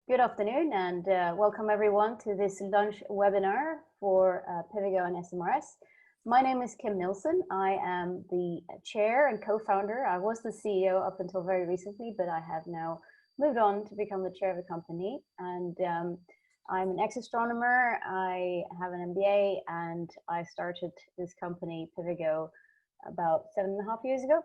Good afternoon and welcome everyone to this lunch webinar for Pivigo and SMRS. My name is Kim Nilsson. I am the chair and co-founder. I was the CEO up until very recently, but I have now moved on to become the chair of the company. And I'm an ex-astronomer. I have an MBA and I started this company, Pivigo, about 7.5 years ago.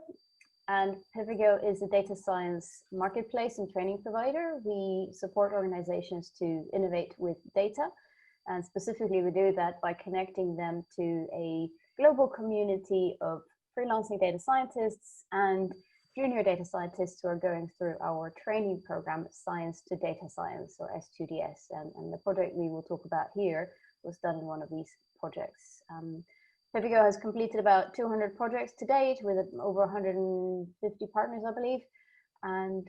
And Pivigo is a data science marketplace and training provider. We support organizations to innovate with data. And specifically, we do that by connecting them to a global community of freelancing data scientists and junior data scientists who are going through our training program, Science to Data Science, or S2DS. And the project we will talk about here was done in one of these projects. Pivigo has completed about 200 projects to date with over 150 partners, I believe, and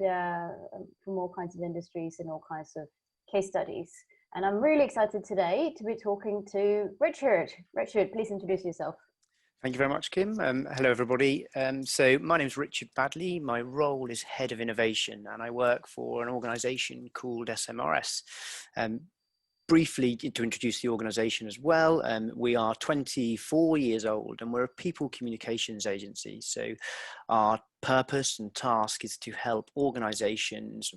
from all kinds of industries and all kinds of case studies. And I'm really excited today to be talking to Richard. Richard, please introduce yourself. Thank you very much, Kim. Hello, everybody. So my name is Richard Badley. My role is Head of Innovation, and I work for an organisation called SMRS. Briefly to introduce the organisation as well, we are 24 years old and we're a people communications agency. So our purpose and task is to help organisations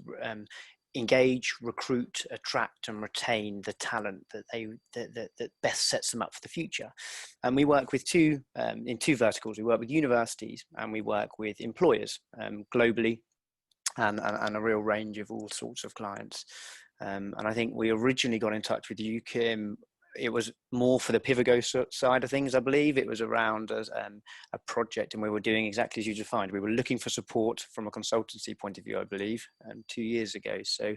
engage, recruit, attract and retain the talent that best sets them up for the future. And we work with in two verticals. We work with universities and we work with employers globally and a real range of all sorts of clients. And I think we originally got in touch with you, Kim. It was more for the Pivigo side of things, I believe. It was around a project, and we were doing exactly as you defined. We were looking for support from a consultancy point of view, I believe, 2 years ago. So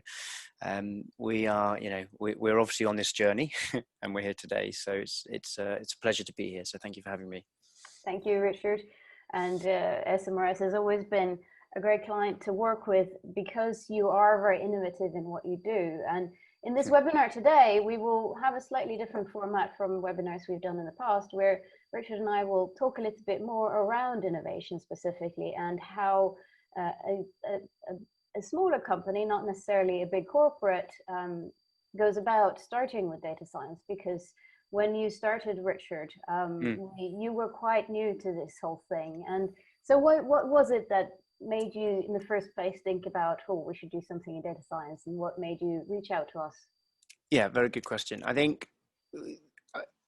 we are, we're obviously on this journey, and we're here today. So it's a pleasure to be here. So thank you for having me. Thank you, Richard. And SMRS has always been a great client to work with because you are very innovative in what you do. And in this webinar today, we will have a slightly different format from webinars we've done in the past, where Richard and I will talk a little bit more around innovation specifically and how a smaller company, not necessarily a big corporate, goes about starting with data science. Because when you started, Richard, you were quite new to this whole thing. And so what was it that made you in the first place think about, oh, we should do something in data science, and what made you reach out to us? Yeah, very good question. I think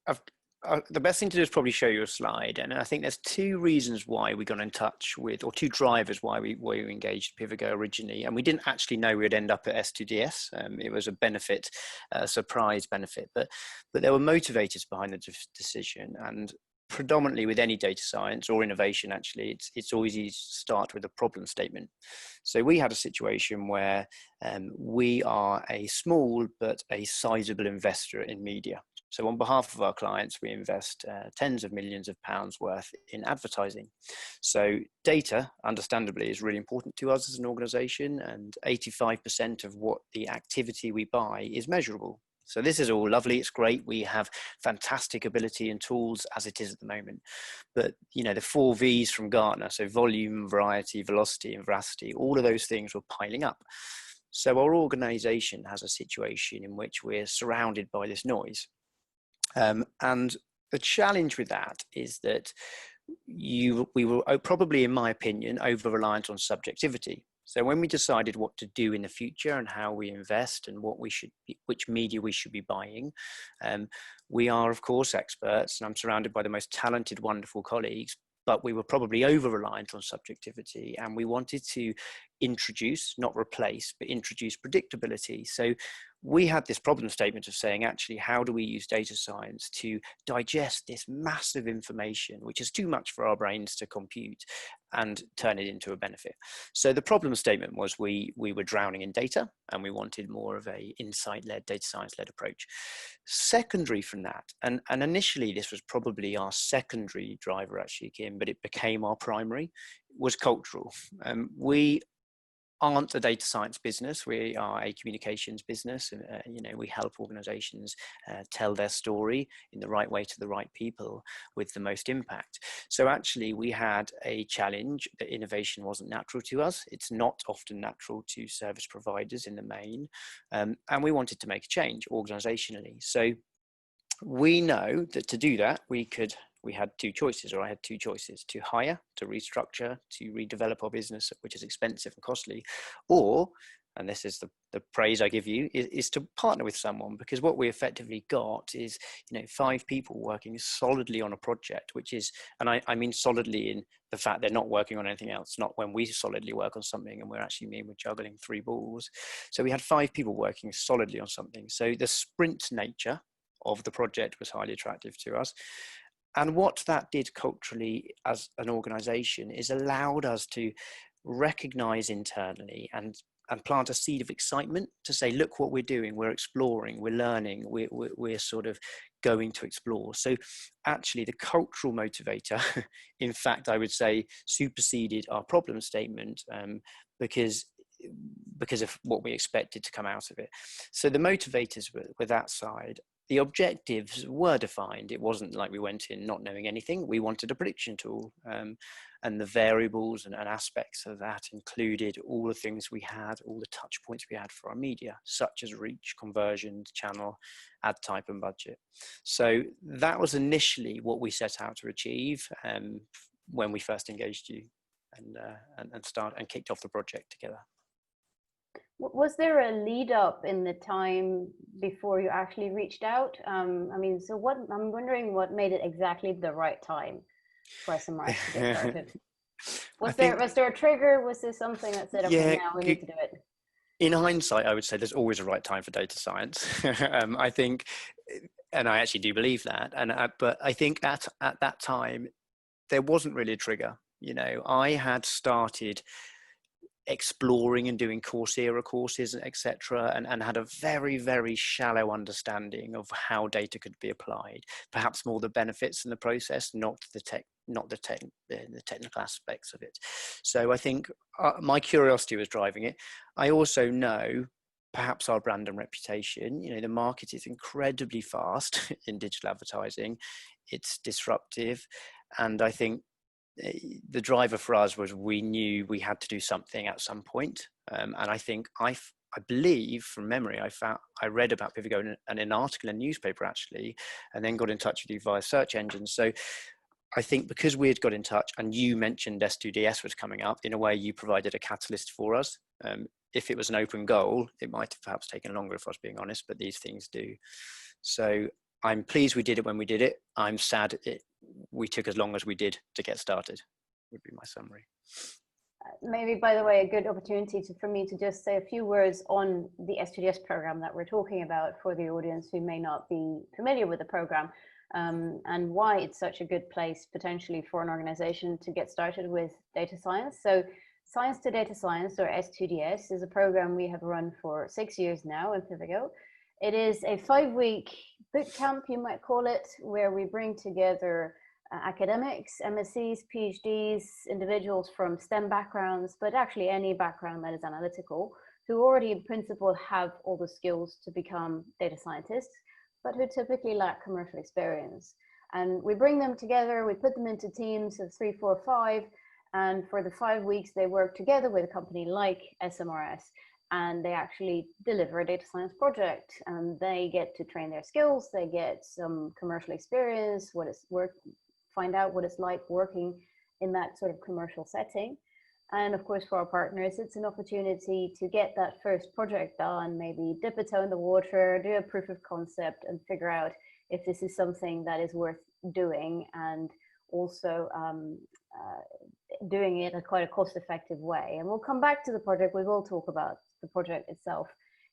the best thing to do is probably show you a slide, and I think there's two reasons why we got in touch with, or two drivers why we engaged Pivigo originally, and we didn't actually know we'd end up at S2DS. It was a benefit, a surprise benefit, but there were motivators behind the decision. And predominantly with any data science or innovation, actually, it's always easy to start with a problem statement. So we had a situation where we are a small but a sizable investor in media. So on behalf of our clients, we invest tens of millions of pounds worth in advertising. So data, understandably, is really important to us as an organization, and 85% of what the activity we buy is measurable. So this is all lovely. It's great. We have fantastic ability and tools as it is at the moment. But, the 4 V's from Gartner, so volume, variety, velocity, and veracity, all of those things were piling up. So our organization has a situation in which we're surrounded by this noise. And the challenge with that is that we were probably, in my opinion, over-reliant on subjectivity. So when we decided what to do in the future and how we invest and which media we should be buying, we are, of course, experts, and I'm surrounded by the most talented, wonderful colleagues, but we were probably over-reliant on subjectivity, and we wanted to introduce, not replace, but introduce predictability. So we had this problem statement of saying, actually, how do we use data science to digest this massive information, which is too much for our brains to compute, and turn it into a benefit? So the problem statement was we were drowning in data, and we wanted more of a insight-led, data science-led approach. Secondary from that, and initially this was probably our secondary driver, actually, Kim, but it became our primary, was cultural. We aren't a data science business. We are a communications business, and you know, we help organizations tell their story in the right way to the right people with the most impact. So actually we had a challenge that innovation wasn't natural to us. It's not often natural to service providers in the main, and we wanted to make a change organizationally. So we know that to do that, we had two choices, or I had two choices: to hire, to restructure, to redevelop our business, which is expensive and costly, or, and this is the praise I give you, is to partner with someone. Because what we effectively got is, you know, 5 people working solidly on a project, which is, and I mean solidly in the fact they're not working on anything else, not when we solidly work on something and we're juggling 3 balls. So we had 5 people working solidly on something. So the sprint nature of the project was highly attractive to us. And what that did culturally as an organization is allowed us to recognize internally and plant a seed of excitement to say, look what we're doing, we're exploring, we're learning, we're sort of going to explore. So actually the cultural motivator, in fact, I would say superseded our problem statement, because of what we expected to come out of it. So the motivators were that side. The objectives were defined. It wasn't like we went in not knowing anything. We wanted a prediction tool, and the variables and aspects of that included all the things we had, all the touch points we had for our media, such as reach, conversion, channel, ad type, and budget. So that was initially what we set out to achieve when we first engaged you and kicked off the project together. Was there a lead up in the time before you actually reached out? I mean, so what, I'm wondering what made it exactly the right time for SMRS to get started? Was there a trigger? Was there something that said, okay, now we need to do it? In hindsight, I would say there's always a right time for data science. I think, and I actually do believe that. But I think at that time, there wasn't really a trigger. You know, I had started exploring and doing Coursera courses, etc., and had a very, very shallow understanding of how data could be applied. Perhaps more the benefits in the process, not the technical aspects of it. So I think my curiosity was driving it. I also know perhaps our brand and reputation. You know, the market is incredibly fast in digital advertising. It's disruptive, and I think the driver for us was we knew we had to do something at some point. And I think I believe from memory, I read about Pivigo in an article in a newspaper actually, and then got in touch with you via search engines. So I think because we had got in touch and you mentioned S2DS was coming up, in a way you provided a catalyst for us. If it was an open goal, it might have perhaps taken longer, if I was being honest, but these things do. So I'm pleased we did it when we did it. I'm sad we took as long as we did to get started, would be my summary. Maybe, by the way, a good opportunity for me to just say a few words on the S2DS program that we're talking about for the audience who may not be familiar with the program, and why it's such a good place potentially for an organization to get started with data science. So Science to Data Science, or S2DS, is a program we have run for 6 years now in Pivigo. It is a 5-week boot camp, you might call it, where we bring together academics, MScs, PhDs, individuals from STEM backgrounds, but actually any background that is analytical, who already in principle have all the skills to become data scientists, but who typically lack commercial experience. And we bring them together, we put them into teams of 3, 4, 5, and for the 5 weeks they work together with a company like SMRS, and they actually deliver a data science project, and they get to train their skills, they get some commercial experience, find out what it's like working in that sort of commercial setting. And of course, for our partners, it's an opportunity to get that first project done, maybe dip a toe in the water, do a proof of concept, and figure out if this is something that is worth doing, and also doing it in quite a cost-effective way. And we'll come back to the project. We will talk about the project itself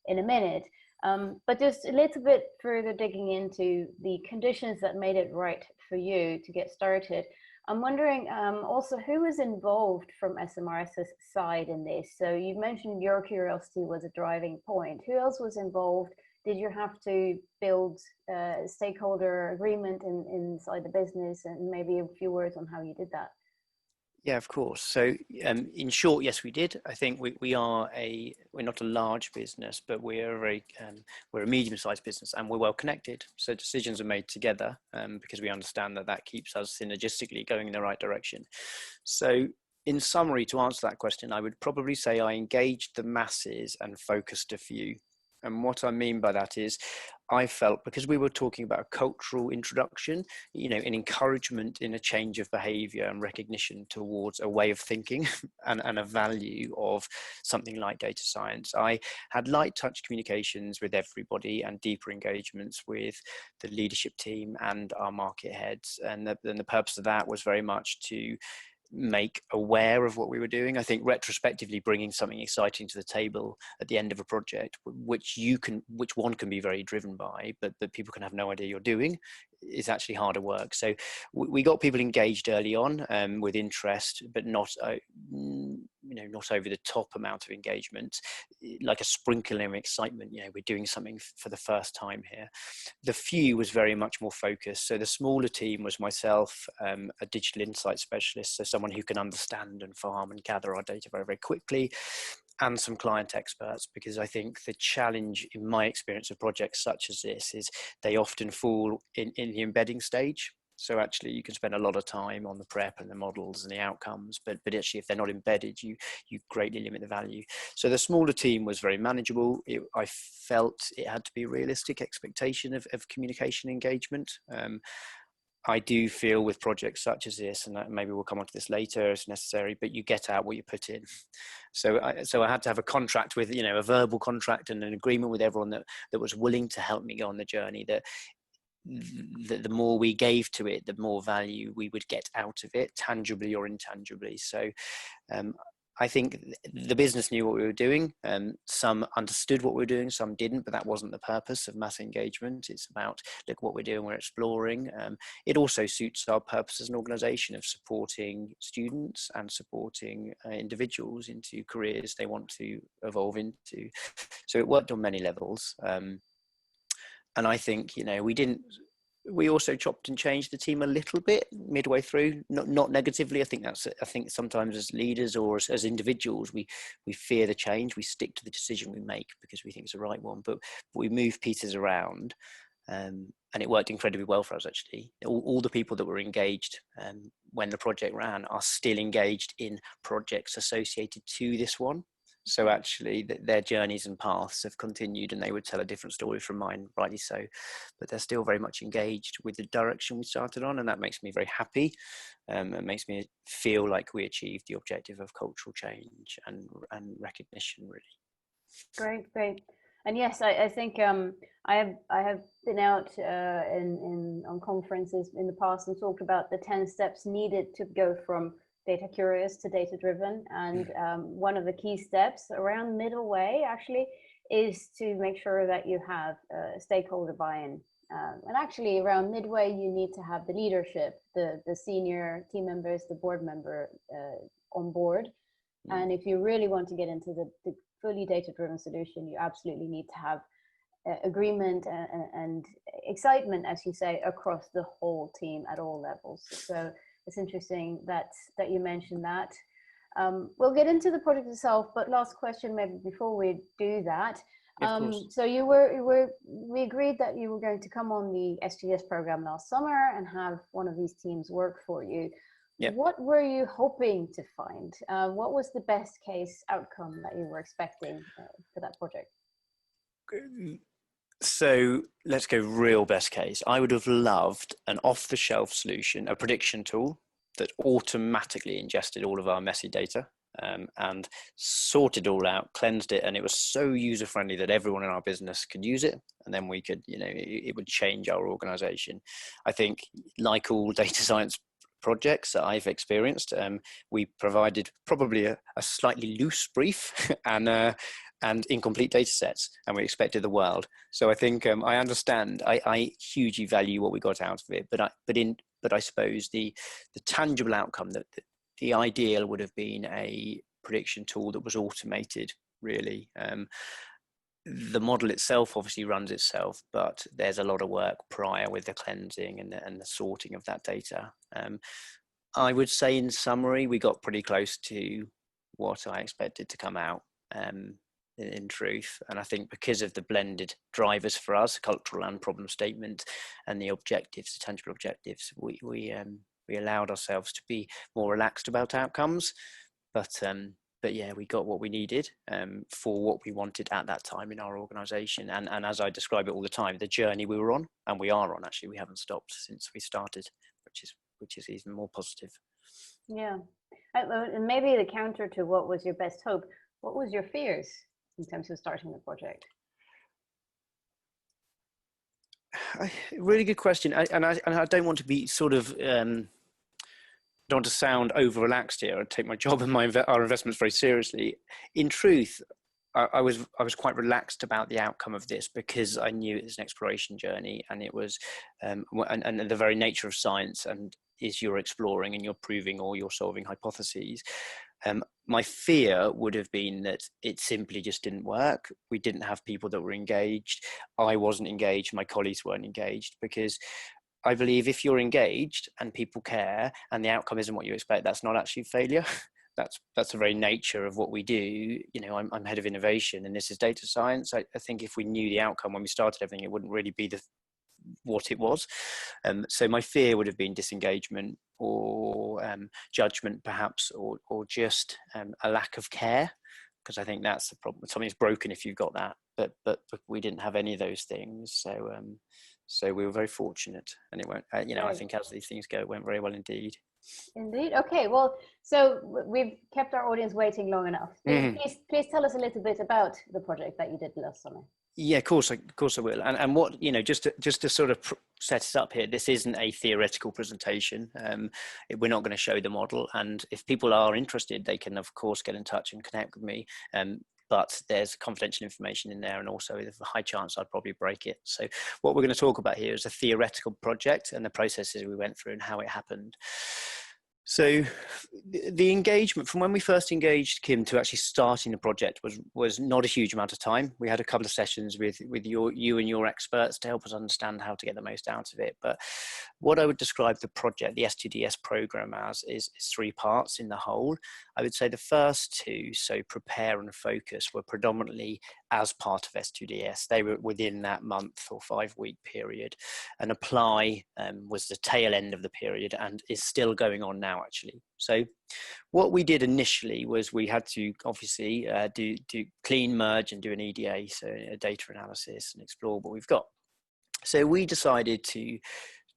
in a minute. But just a little bit further digging into the conditions that made it right for you to get started. I'm wondering also who was involved from SMRS's side in this? So you mentioned your curiosity was a driving point. Who else was involved? Did you have to build stakeholder agreement inside the business, and maybe a few words on how you did that? Yeah, of course. So in short, yes, we did. I think we're not a large business, but we're a medium-sized business, and we're well connected. So decisions are made together because we understand that keeps us synergistically going in the right direction. So in summary, to answer that question, I would probably say I engaged the masses and focused a few. And what I mean by that is I felt, because we were talking about a cultural introduction, an encouragement in a change of behavior and recognition towards a way of thinking and a value of something like data science. I had light touch communications with everybody and deeper engagements with the leadership team and our market heads. And the purpose of that was very much to make aware of what we were doing. I think retrospectively bringing something exciting to the table at the end of a project, which one can be very driven by, but people can have no idea you're doing, is actually harder work. So we got people engaged early on with interest, but not not over the top amount of engagement, like a sprinkling of excitement. We're doing something for the first time here. The few was very much more focused. So the smaller team was myself, a digital insight specialist, so someone who can understand and farm and gather our data very, very quickly, and some client experts, because I think the challenge in my experience of projects such as this is they often fall in the embedding stage. So actually you can spend a lot of time on the prep and the models and the outcomes, but actually if they're not embedded, you greatly limit the value. So the smaller team was very manageable. I felt it had to be a realistic expectation of communication engagement. I do feel with projects such as this, and maybe we'll come on to this later as necessary, but you get out what you put in. So I had to have a contract with, a verbal contract and an agreement with everyone that was willing to help me go on the journey, that the more we gave to it, the more value we would get out of it, tangibly or intangibly. So I think the business knew what we were doing. Some understood what we were doing, some didn't, but that wasn't the purpose of mass engagement. It's about, look what we're doing, we're exploring. It also suits our purpose as an organization of supporting students and supporting individuals into careers they want to evolve into. So it worked on many levels. And I think, we also chopped and changed the team a little bit midway through, not negatively. I think sometimes as leaders or as individuals, we fear the change. We stick to the decision we make because we think it's the right one, but we move pieces around. And it worked incredibly well for us, actually. All the people that were engaged when the project ran are still engaged in projects associated to this one. So actually their journeys and paths have continued, and they would tell a different story from mine, rightly so, but they're still very much engaged with the direction we started on, and that makes me very happy. It makes me feel like we achieved the objective of cultural change and recognition, really. Great. And yes, I think I have been out on conferences in the past and talked about the 10 steps needed to go from data curious to data driven. And one of the key steps around middle way actually is to make sure that you have stakeholder buy-in. And actually around midway, you need to have the leadership, the senior team members, the board member on board. And if you really want to get into the fully data-driven solution, you absolutely need to have agreement and excitement, as you say, across the whole team at all levels. So it's interesting that you mentioned that. We'll get into the project itself, but last question maybe before we do that. So we agreed that you were going to come on the SGS program last summer and have one of these teams work for you. Yep. What were you hoping to find? What was the best case outcome that you were expecting for that project? So let's go real best case. I would have loved an off-the-shelf solution, a prediction tool that automatically ingested all of our messy data and sorted it all out, cleansed it, and it was so user-friendly that everyone in our business could use it, and then we could, it would change our organization. I think, like all data science projects that I've experienced, we provided probably a slightly loose brief and incomplete data sets, and we expected the world. So I think I understand. I hugely value what we got out of it, but I suppose the tangible outcome, that the ideal would have been a prediction tool that was automated. Really, the model itself obviously runs itself, but there's a lot of work prior with the cleansing and the sorting of that data. I would say in summary, we got pretty close to what I expected to come out, in truth. And I think because of the blended drivers for us, cultural and problem statement, and the objectives, the tangible objectives, we allowed ourselves to be more relaxed about outcomes. But yeah, we got what we needed for what we wanted at that time in our organisation. And as I describe it all the time, the journey we were on, and we are on, actually, we haven't stopped since we started, which is even more positive. Yeah, and maybe the counter to what was your best hope, what was your fears in terms of starting the project? Really good question. And I don't want to be sort of, don't want to sound over relaxed here. I take my job and our investments very seriously. In truth, I was quite relaxed about the outcome of this because I knew it was an exploration journey, and it was, and the very nature of science and is you're exploring and you're proving or you're solving hypotheses. My fear would have been that it simply just didn't work. We didn't have people that were engaged. I wasn't engaged. My colleagues weren't engaged, because I believe if you're engaged and people care and the outcome isn't what you expect, that's not actually failure. That's the very nature of what we do. You know, I'm head of innovation and this is data science. I think if we knew the outcome when we started everything, it wouldn't really be what it was. So my fear would have been disengagement or judgment perhaps, or just a lack of care, because I think that's the problem. Something's broken if you've got that, but we didn't have any of those things. So we were very fortunate, and it went, you know, right. I think as these things go, it went very well indeed. Indeed. Okay. Well, so we've kept our audience waiting long enough. Please tell us a little bit about the project that you did last summer. Yeah, of course I will. And what, you know, just to sort of set us up here, this isn't a theoretical presentation. We're not going to show the model. And if people are interested, they can, of course, get in touch and connect with me. But there's confidential information in there, and also there's a high chance I'd probably break it. So what we're going to talk about here is a theoretical project and the processes we went through and how it happened. So the engagement from when we first engaged Kim to actually starting the project was not a huge amount of time. We had a couple of sessions with you and your experts to help us understand how to get the most out of it. But what I would describe the project, the S2DS program, as is 3 parts in the whole. I would say the first 2, so prepare and focus, were predominantly as part of S2DS. They were within that month or 5-week period, and apply was the tail end of the period and is still going on now, actually. So what we did initially was we had to obviously do clean, merge, and do an EDA, so a data analysis, and explore what we've got. So we decided to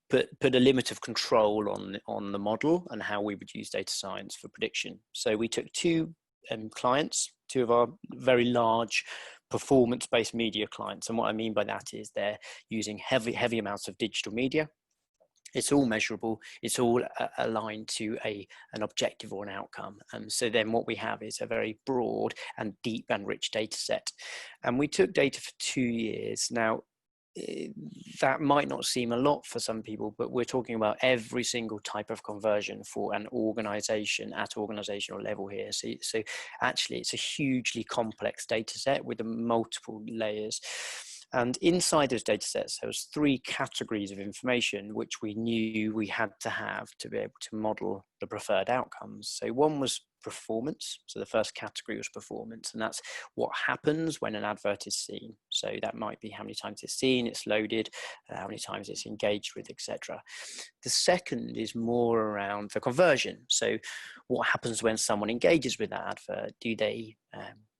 put a limit of control on the model and how we would use data science for prediction. So we took 2 clients, 2 of our very large performance-based media clients. And what I mean by that is they're using heavy amounts of digital media. It's all measurable. It's all aligned to an objective or an outcome. And so then what we have is a very broad and deep and rich data set. And we took data for 2 years. Now, that might not seem a lot for some people, but we're talking about every single type of conversion for an organization at organizational level here. So actually it's a hugely complex data set with multiple layers. And inside those data sets, there was 3 categories of information which we knew we had to have to be able to model the preferred outcomes. So one was performance. So the first category was performance, and that's what happens when an advert is seen. So that might be how many times it's seen, it's loaded, how many times it's engaged with, etc. The second is more around the conversion. So what happens when someone engages with that advert? Do they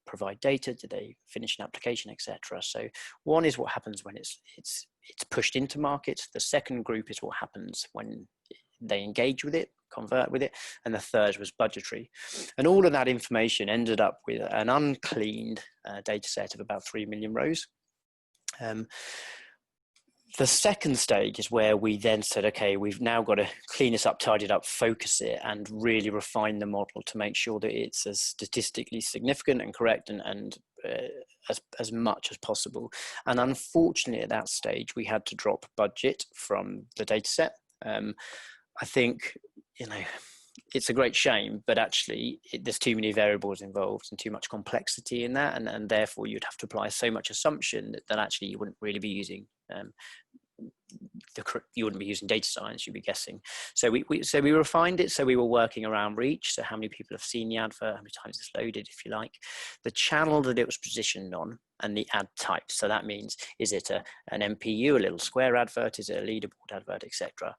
provide data? Do they finish an application, etc.? So one is what happens when it's pushed into markets. The second group is what happens when they engage with it, convert with it, and the third was budgetary. And all of that information ended up with an uncleaned data set of about 3 million rows. The second stage is where we then said, okay, we've now got to clean this up, tidy it up, focus it, and really refine the model to make sure that it's as statistically significant and correct and as much as possible. And unfortunately, at that stage, we had to drop budget from the data set. I think, you know, it's a great shame, but actually there's too many variables involved and too much complexity in that. And therefore you'd have to apply so much assumption that actually you wouldn't really be using you wouldn't be using data science, you'd be guessing. So we refined it. So we were working around reach. So how many people have seen the advert, how many times it's loaded, if you like, the channel that it was positioned on, and the ad type. So that means, is it an MPU, a little square advert? Is it a leaderboard advert, etc.?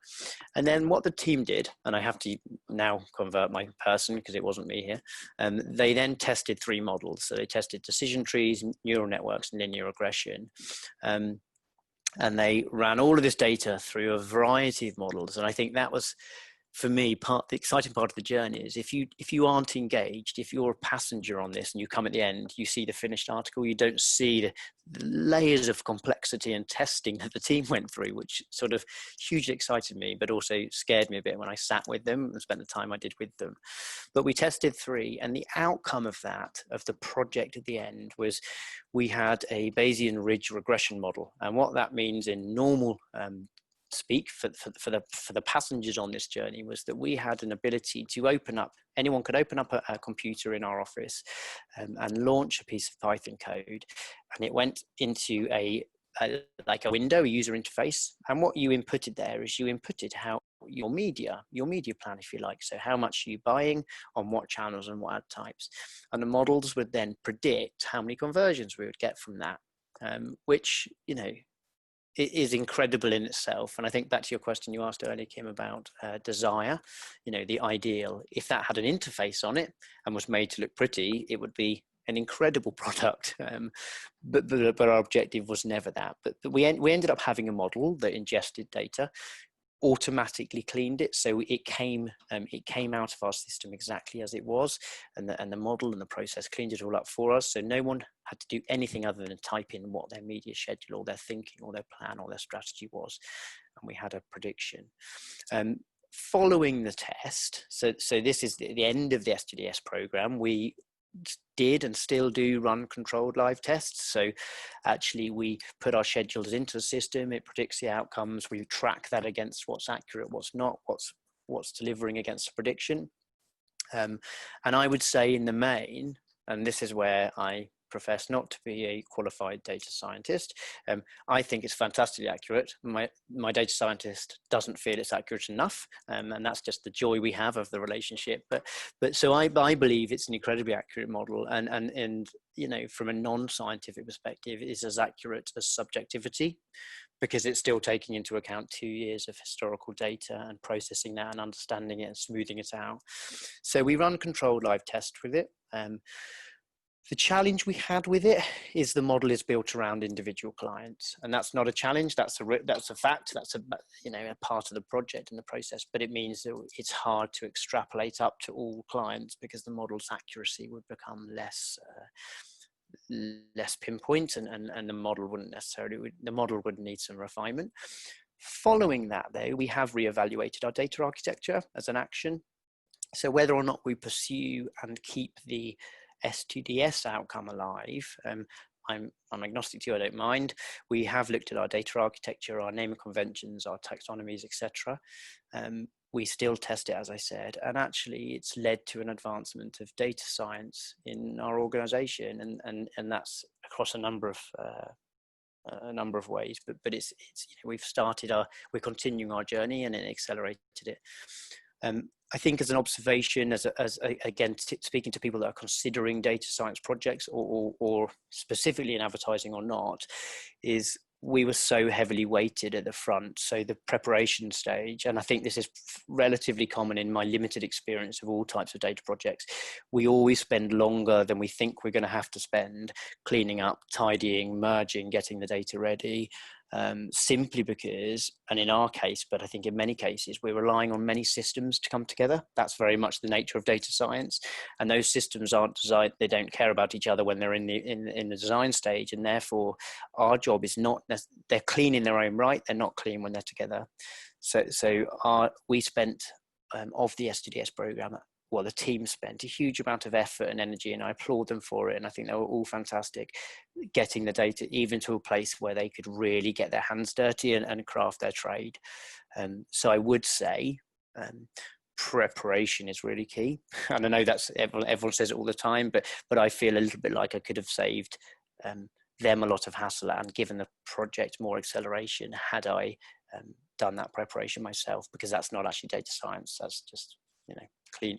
And then what the team did, and I have to now convert my person because it wasn't me here, they then tested 3 models. So they tested decision trees, neural networks, and linear regression. And they ran all of this data through a variety of models. And I think that was, for me, the exciting part of the journey is if you aren't engaged, if you're a passenger on this and you come at the end, you see the finished article, you don't see the layers of complexity and testing that the team went through, which sort of hugely excited me, but also scared me a bit when I sat with them and spent the time I did with them. But we tested 3, and the outcome of that, of the project at the end, was we had a Bayesian ridge regression model. And what that means in normal speak for the passengers on this journey was that we had an ability to open up, anyone could open up a computer in our office and launch a piece of Python code, and it went into like a window, a user interface, and what you inputted there is you inputted how your media plan, if you like, so how much are you buying, on what channels and what ad types, and the models would then predict how many conversions we would get from that, which, you know, it is incredible in itself. And I think back to your question you asked earlier, Kim, about desire, you know, the ideal, if that had an interface on it and was made to look pretty, it would be an incredible product. But our objective was never that. But we ended up having a model that ingested data, automatically cleaned it, so it came out of our system exactly as it was, and the model and the process cleaned it all up for us, so no one had to do anything other than type in what their media schedule or their thinking or their plan or their strategy was, and we had a prediction. Following the test, so this is the end of the STDS program, we did and still do run controlled live tests. So actually we put our schedules into the system, it predicts the outcomes, we track that against what's accurate, what's not, what's delivering against the prediction. And I would say in the main, and this is where I profess not to be a qualified data scientist, I think it's fantastically accurate. My data scientist doesn't feel it's accurate enough, and that's just the joy we have of the relationship. But so I believe it's an incredibly accurate model, and you know, from a non-scientific perspective, is as accurate as subjectivity, because it's still taking into account 2 years of historical data and processing that and understanding it and smoothing it out. So we run controlled live tests with it. The challenge we had with it is the model is built around individual clients, and that's not a challenge. That's a fact. That's a part of the project and the process. But it means that it's hard to extrapolate up to all clients because the model's accuracy would become less pinpoint, and the model would need some refinement. Following that, though, we have reevaluated our data architecture as an action. So whether or not we pursue and keep the S2DS outcome alive, I'm agnostic to you, I don't mind. We have looked at our data architecture, our naming conventions, our taxonomies, etc. We still test it, as I said, and actually it's led to an advancement of data science in our organization, and that's across a number of ways, but it's you know, we're continuing our journey, and it accelerated it. I think as an observation, again, speaking to people that are considering data science projects or specifically in advertising or not, is we were so heavily weighted at the front. So the preparation stage, and I think this is relatively common in my limited experience of all types of data projects, we always spend longer than we think we're going to have to spend cleaning up, tidying, merging, getting the data ready. Simply because, and in our case, but I think in many cases, we're relying on many systems to come together. That's very much the nature of data science, and those systems aren't designed, they don't care about each other when they're in the design stage, and therefore our job is not, they're clean in their own right, they're not clean when they're together. We spent of the STDS program, well, the team spent a huge amount of effort and energy, and I applaud them for it. And I think they were all fantastic, getting the data even to a place where they could really get their hands dirty and craft their trade. So I would say preparation is really key. And I know that's everyone says it all the time, but I feel a little bit like I could have saved them a lot of hassle and given the project more acceleration had I done that preparation myself, because that's not actually data science. That's just, clean,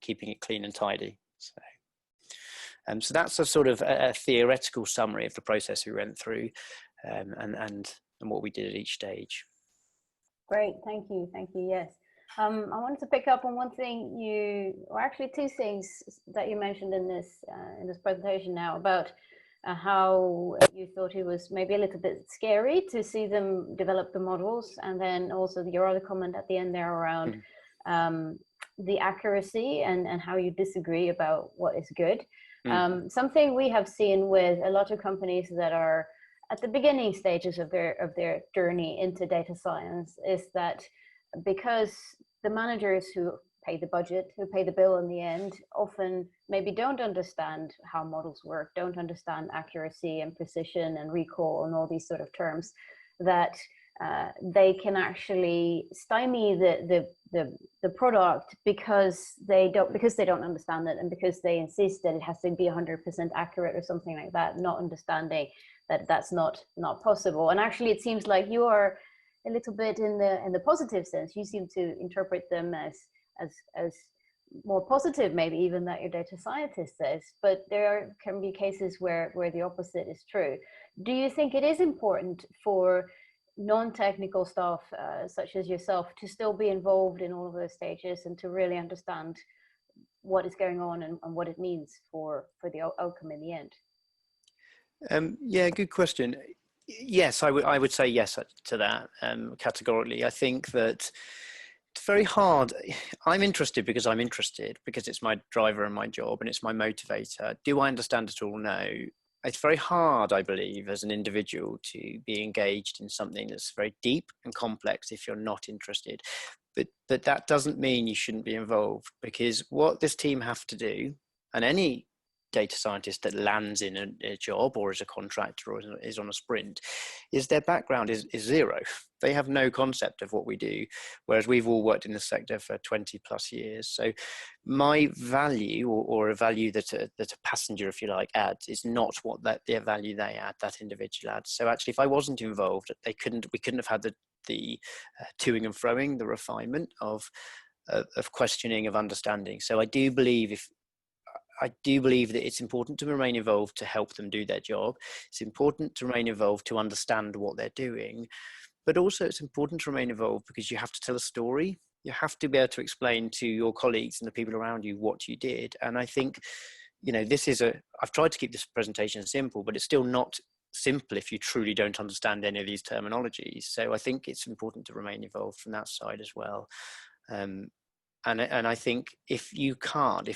keeping it clean and tidy. So that's a sort of a theoretical summary of the process we went through, and what we did at each stage. Great, thank you, yes. I wanted to pick up on one thing or actually two things that you mentioned in this presentation now, about how you thought it was maybe a little bit scary to see them develop the models, and then also your other comment at the end there around the accuracy and how you disagree about what is good. Something we have seen with a lot of companies that are at the beginning stages of their journey into data science is that because the managers who pay the budget, who pay the bill in the end, often maybe don't understand how models work, don't understand accuracy and precision and recall and all these sort of terms, that they can actually stymie the product because they don't understand it, and because they insist that it has to be 100% accurate or something like that, not understanding that that's not possible. And actually, it seems like you are a little bit in the positive sense. You seem to interpret them as more positive, maybe even that your data scientist says. But there can be cases where the opposite is true. Do you think it is important for non-technical staff such as yourself to still be involved in all of those stages and to really understand what is going on and what it means for the outcome in the end? Yeah, good question. Yes, I would say yes to that categorically. I think that it's very hard. I'm interested because I'm interested, because it's my driver and my job and it's my motivator. Do I understand it all? No. It's very hard, I believe, as an individual to be engaged in something that's very deep and complex if you're not interested. But that doesn't mean you shouldn't be involved, because what this team have to do, and any data scientist that lands in a job or as a contractor or is on a sprint, is their background is zero. They have no concept of what we do, whereas we've all worked in the sector for 20 plus years. So my value, or a value that a passenger, if you like, adds, is not what their value they add, that individual adds. So actually, if I wasn't involved, we couldn't have had the toing and froing, the refinement of questioning, of understanding. So I do believe that it's important to remain involved to help them do their job. It's important to remain involved to understand what they're doing, but also it's important to remain involved because you have to tell a story. You have to be able to explain to your colleagues and the people around you what you did. And I think, I've tried to keep this presentation simple, but it's still not simple if you truly don't understand any of these terminologies. So I think it's important to remain involved from that side as well. And I think if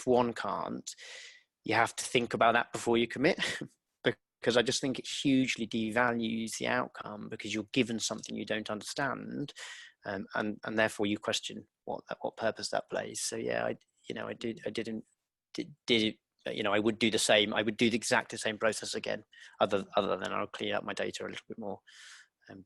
one can't, you have to think about that before you commit, because I just think it hugely devalues the outcome, because you're given something you don't understand, and therefore you question what purpose that plays. So yeah, I would do the same. I would do the exact same process again, other than I'll clean up my data a little bit more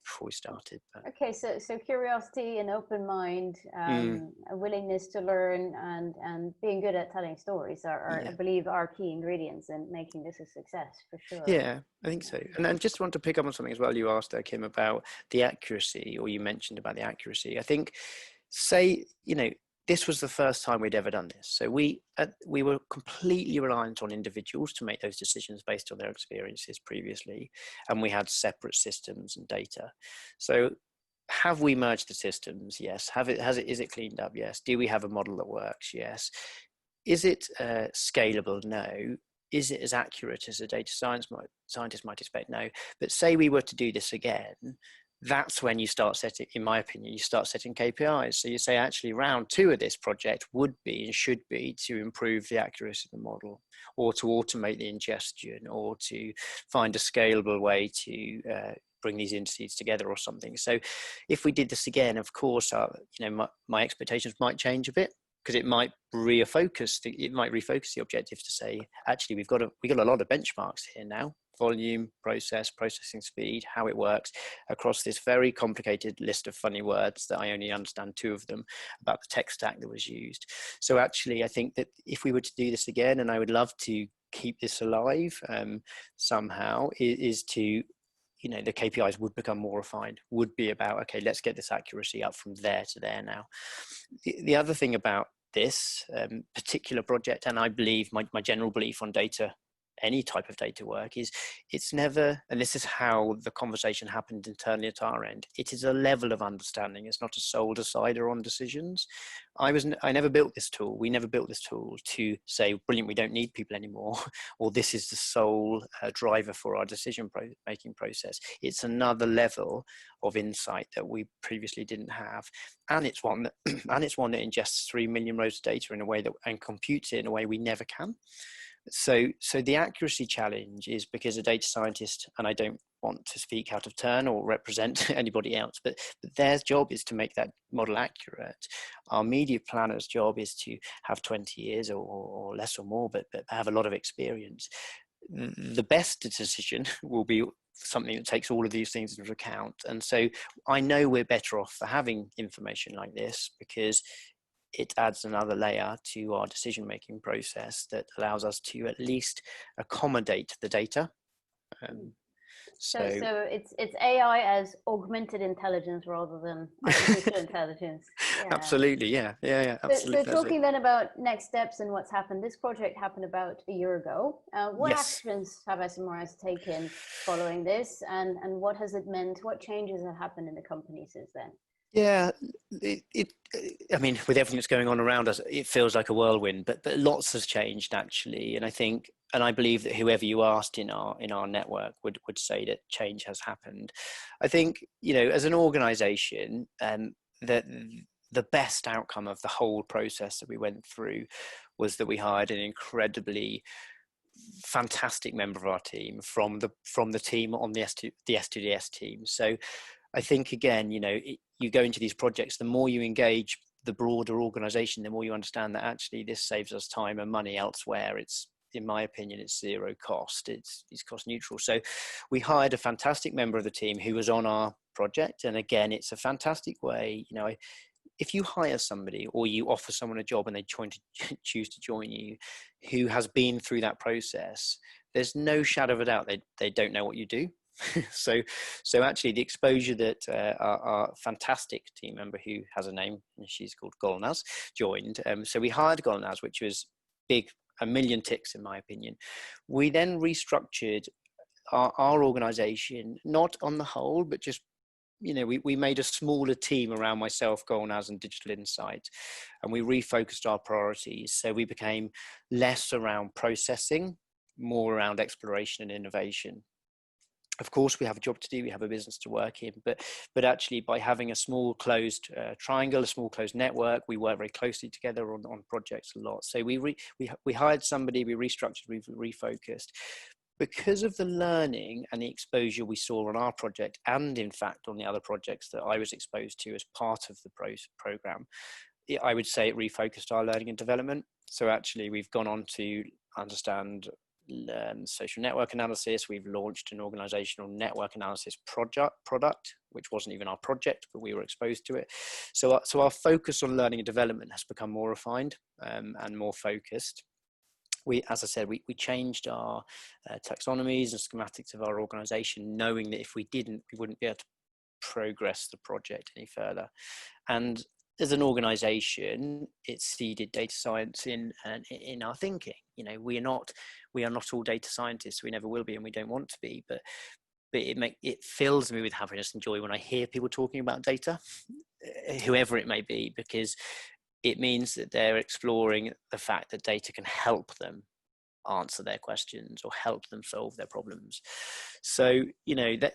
before we started. But. Okay, so curiosity and open mind, a willingness to learn, and being good at telling stories are I believe, are key ingredients in making this a success, for sure. Yeah, I think so. And I just want to pick up on something as well. You asked there, Kim, about the accuracy, or you mentioned about the accuracy. I think, this was the first time we'd ever done this. So we were completely reliant on individuals to make those decisions based on their experiences previously. And we had separate systems and data. So have we merged the systems? Yes. Is it cleaned up? Yes. Do we have a model that works? Yes. Is it scalable? No. Is it as accurate as a data scientist might expect? No. But say we were to do this again, that's when you start setting, in my opinion, you start setting KPIs. So you say, actually, round 2 of this project would be and should be to improve the accuracy of the model, or to automate the ingestion, or to find a scalable way to bring these indices together or something. So if we did this again, of course, my expectations might change a bit, because it might refocus the objective to say, actually, we got a lot of benchmarks here now: volume, processing speed, how it works across this very complicated list of funny words that I only understand 2 of them, about the tech stack that was used. So actually, I think that if we were to do this again, and I would love to keep this alive somehow is to, the KPIs would become more refined, would be about, okay, let's get this accuracy up from there to there now. The other thing about this particular project, and I believe my general belief on data, any type of data work, is it's never, and this is how the conversation happened internally at our end, it is a level of understanding. It's not a sole decider on decisions. I never built this tool. We never built this tool to say, brilliant, we don't need people anymore, or this is the sole driver for our decision making process. It's another level of insight that we previously didn't have, and it's one that that ingests 3 million rows of data in a way that, and computes it in a way we never can. So the accuracy challenge is because a data scientist, and I don't want to speak out of turn or represent anybody else, but their job is to make that model accurate. Our media planner's job is to have 20 years or less or more, but have a lot of experience. The best decision will be something that takes all of these things into account. And so I know we're better off for having information like this, because it adds another layer to our decision-making process that allows us to at least accommodate the data. So it's AI as augmented intelligence rather than artificial intelligence. Yeah. Absolutely, yeah, absolutely. So talking then about next steps and what's happened. This project happened about a year ago. What actions have SMRS taken following this, and what has it meant? What changes have happened in the company since then? Yeah, I mean, with everything that's going on around us, it feels like a whirlwind, but lots has changed actually. And I think, and I believe that whoever you asked in our network would say that change has happened. I think, as an organization, that the best outcome of the whole process that we went through was that we hired an incredibly fantastic member of our team from the team on the S2DS team. So I think, again, you go into these projects, the more you engage the broader organization, the more you understand that actually this saves us time and money elsewhere. It's, in my opinion, it's zero cost. It's cost neutral. So we hired a fantastic member of the team who was on our project. And again, it's a fantastic way, if you hire somebody or you offer someone a job and they choose to join you, who has been through that process, there's no shadow of a doubt they don't know what you do. So actually the exposure that our fantastic team member, who has a name, she's called Golnaz, joined. So we hired Golnaz, which was big, a million ticks in my opinion. We then restructured our organization, not on the whole, but just, we made a smaller team around myself, Golnaz, and Digital Insight, and we refocused our priorities. So we became less around processing, more around exploration and innovation. Of course, we have a job to do, we have a business to work in, but actually by having a small closed triangle, a small closed network, we work very closely together on projects a lot. So we hired somebody, we restructured, we refocused. Because of the learning and the exposure we saw on our project, and in fact on the other projects that I was exposed to as part of the program, I would say it refocused our learning and development. So actually we've gone on to understand social network analysis. We've launched an organizational network analysis product, which wasn't even our project, but we were exposed to it. So our focus on learning and development has become more refined and more focused. As I said, we changed our taxonomies and schematics of our organization, knowing that if we didn't, we wouldn't be able to progress the project any further. And as an organization, it seeded data science in our thinking. We are not all data scientists. We never will be, and we don't want to be. But it fills me with happiness and joy when I hear people talking about data, whoever it may be, because it means that they're exploring the fact that data can help them answer their questions or help them solve their problems. So,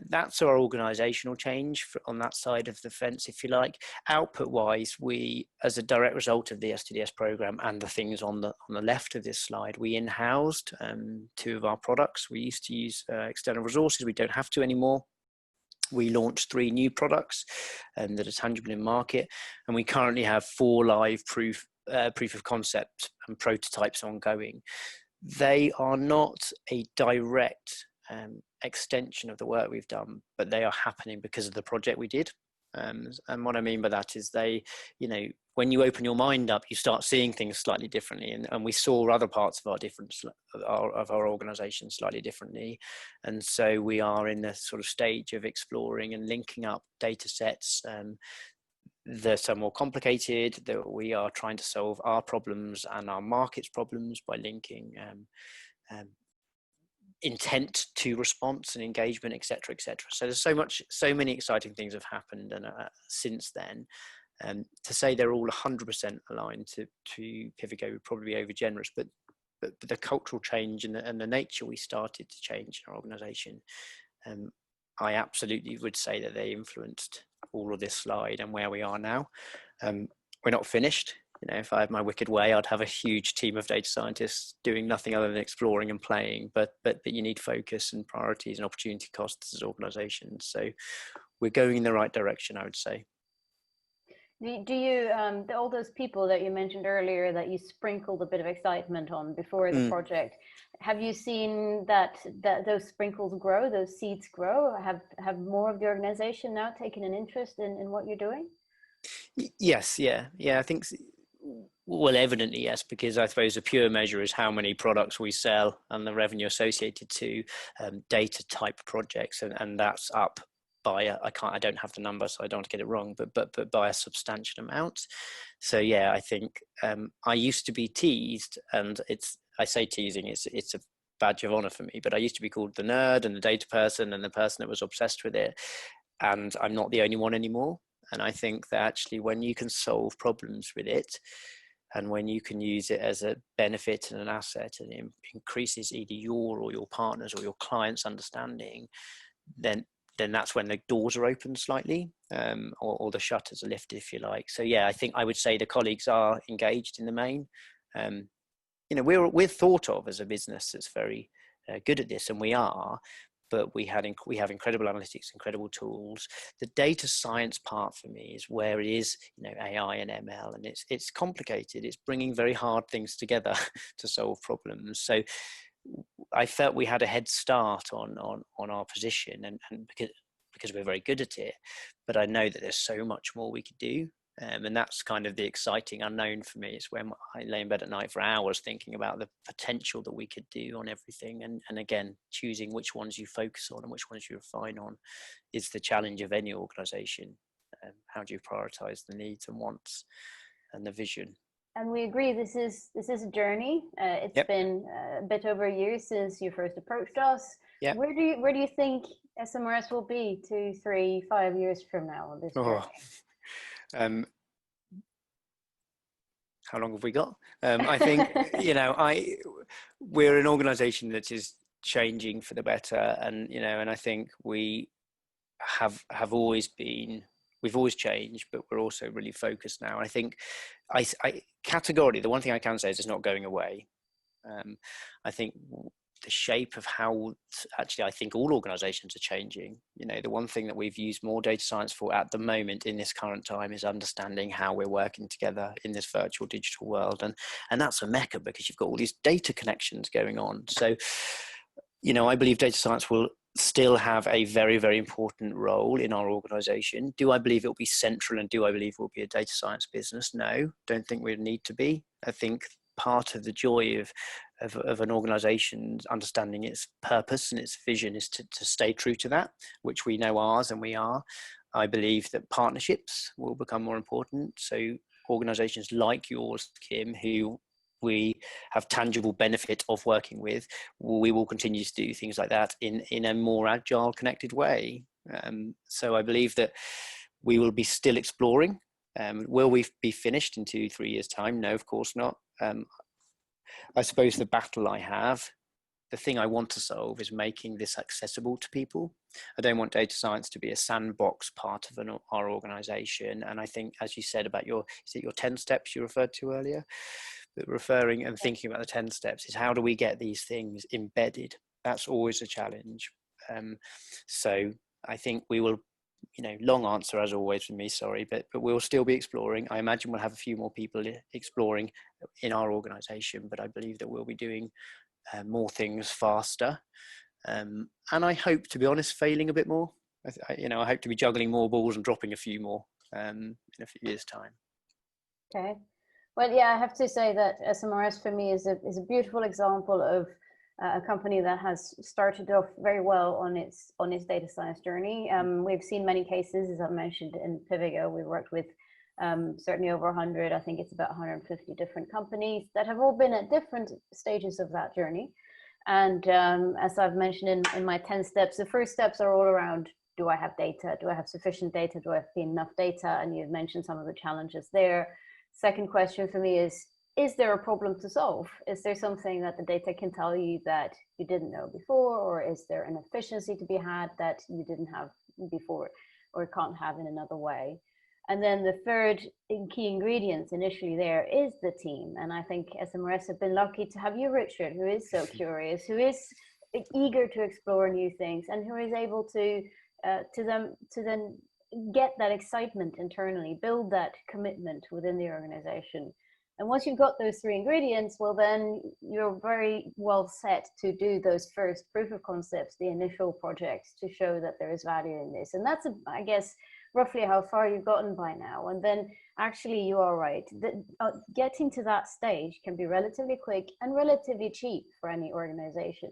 that's our organizational change on that side of the fence, if you like. Output wise, we, as a direct result of the S2DS program and the things on the left of this slide, we in-housed 2 of our products. We used to use external resources. We don't have to anymore. We launched 3 new products that are tangible in market, and we currently have 4 live proof of concept and prototypes ongoing. They are not a direct extension of the work we've done, but they are happening because of the project we did. And what I mean by that is when you open your mind up, you start seeing things slightly differently. And we saw other parts of our organization slightly differently. And so we are in the sort of stage of exploring and linking up data sets that are more complicated, that we are trying to solve our problems and our market's problems by linking intent to response and engagement, etc., etc. So there's so many exciting things have happened and since then. To say they're all 100% aligned to Pivigo would probably be over generous, but the cultural change and the nature we started to change in our organisation, I absolutely would say that they influenced all of this slide and where we are now. We're not finished. If I had my wicked way, I'd have a huge team of data scientists doing nothing other than exploring and playing. But you need focus and priorities and opportunity costs as organisations. So we're going in the right direction, I would say. Do you, all those people that you mentioned earlier that you sprinkled a bit of excitement on before the project, have you seen that those sprinkles grow, those seeds grow? Have more of the organization now taken an interest in what you're doing? Yes, yeah. I think, well, evidently, yes, because I suppose the pure measure is how many products we sell and the revenue associated to data type projects, and that's up by I don't have the number, so I don't want to get it wrong, but by a substantial amount. So yeah, I think I used to be teased, and I say teasing, it's a badge of honor for me, but I used to be called the nerd and the data person and the person that was obsessed with it, and I'm not the only one anymore. And I think that actually when you can solve problems with it, and when you can use it as a benefit and an asset, and it increases either your or your partners or your clients' understanding, then that's when the doors are open slightly, or the shutters are lifted, if you like. So yeah, I think I would say the colleagues are engaged in the main. We're thought of as a business that's very good at this, and we are. But we have incredible analytics, incredible tools. The data science part for me is where it is, AI and ML, and it's complicated. It's bringing very hard things together to solve problems. So I felt we had a head start on our position, and because we're very good at it. But I know that there's so much more we could do. And that's kind of the exciting unknown for me. It's when I lay in bed at night for hours thinking about the potential that we could do on everything. And again, choosing which ones you focus on and which ones you refine on is the challenge of any organization. How do you prioritize the needs and wants and the vision? And we agree, this is a journey. It's been a bit over a year since you first approached us. Yep. Where do you think SMRS will be 2, 3, 5 years from now on this journey? How long have we got? I think we're an organization that is changing for the better, and and I think we have always been. We've always changed, but we're also really focused now. I think I categorically, the one thing I can say is it's not going away. I think the shape of how actually I think all organizations are changing. The one thing that we've used more data science for at the moment in this current time is understanding how we're working together in this virtual digital world. And that's a mecca because you've got all these data connections going on. So, I believe data science will still have a very, very important role in our organization. Do I believe it will be central, and do I believe we'll be a data science business? No, don't think we need to be. I think part of the joy of an organization understanding its purpose and its vision is to stay true to that, which we know ours, and we are. I believe that partnerships will become more important. So organizations like yours, Kim, who we have tangible benefit of working with, we will continue to do things like that in a more agile, connected way. So I believe that we will be still exploring. Will we be finished in 2, 3 years' time? No, of course not. I suppose the battle I have, the thing I want to solve is making this accessible to people. I don't want data science to be a sandbox part of our organization. And I think, as you said about your 10 steps you referred to earlier, but referring and thinking about the 10 steps is how do we get these things embedded? That's always a challenge. So I think we will, long answer as always from me, sorry, but we'll still be exploring. I imagine we'll have a few more people exploring in our organization, but I believe that we'll be doing more things faster. And I hope, to be honest, failing a bit more. I hope to be juggling more balls and dropping a few more in a few years' time. Okay. Well, yeah, I have to say that SMRS for me is a beautiful example of a company that has started off very well on its data science journey. We've seen many cases, as I mentioned in Pivigo. We worked with certainly over 100, I think it's about 150 different companies that have all been at different stages of that journey. And as I've mentioned in my 10 steps, the first steps are all around, do I have data? Do I have sufficient data? Do I have enough data? And you've mentioned some of the challenges there. Second question for me is there a problem to solve? Is there something that the data can tell you that you didn't know before? Or is there an efficiency to be had that you didn't have before or can't have in another way? And then the third key ingredients initially there is the team. And I think SMRS have been lucky to have you, Richard, who is so curious, who is eager to explore new things, and who is able to then get that excitement internally, build that commitment within the organization. And once you've got those three ingredients, well, then you're very well set to do those first proof of concepts, the initial projects, to show that there is value in this. And that's, I guess, roughly how far you've gotten by now. And then actually you are right. Getting to that stage can be relatively quick and relatively cheap for any organization.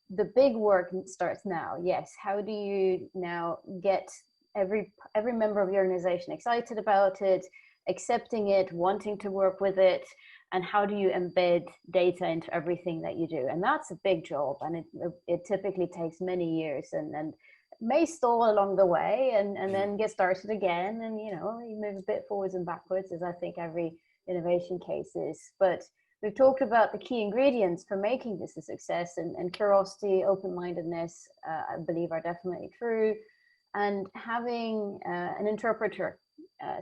The big work starts now. Yes. How do you now get every member of your organization excited about it, accepting it, wanting to work with it, and how do you embed data into everything that you do? And that's a big job, and it typically takes many years and may stall along the way and then get started again, and you move a bit forwards and backwards, as I think every innovation case is. But we've talked about the key ingredients for making this a success, and curiosity, open-mindedness, I believe are definitely true, and having an interpreter.